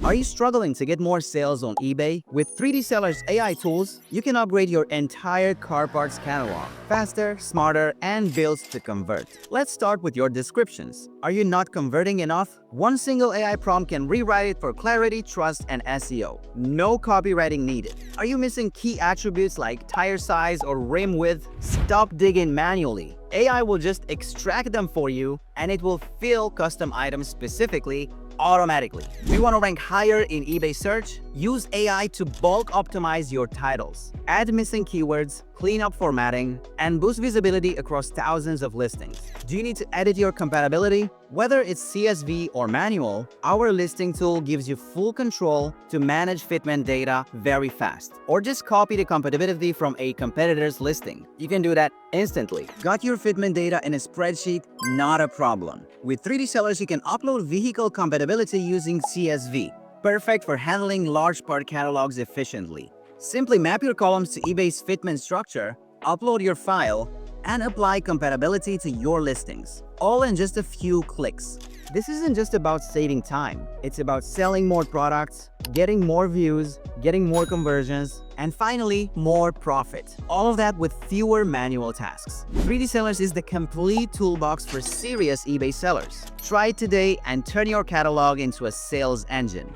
Are you struggling to get more sales on eBay? With 3D Sellers AI tools, you can upgrade your entire car parts catalog faster, smarter, and built to convert. Let's start with your descriptions. Are you not converting enough? One single AI prompt can rewrite it for clarity, trust, and SEO. No copywriting needed. Are you missing key attributes like tire size or rim width? Stop digging manually. AI will just extract them for you, and it will fill custom items specifically automatically. Do you want to rank higher in eBay search? Use AI to bulk optimize your titles. Add missing keywords, clean up formatting, and boost visibility across thousands of listings. Do you need to edit your compatibility? Whether it's CSV or manual, our listing tool gives you full control to manage fitment data very fast. Or just copy the compatibility from a competitor's listing. You can do that instantly. Got your fitment data in a spreadsheet? Not a problem. With 3D Sellers, you can upload vehicle compatibility using CSV. Perfect for handling large part catalogs efficiently. Simply map your columns to eBay's fitment structure, upload your file, and apply compatibility to your listings, all in just a few clicks. This isn't just about saving time, it's about selling more products, getting more views, getting more conversions, and finally, more profit. All of that with fewer manual tasks. 3D Sellers is the complete toolbox for serious eBay sellers. Try it today and turn your catalog into a sales engine.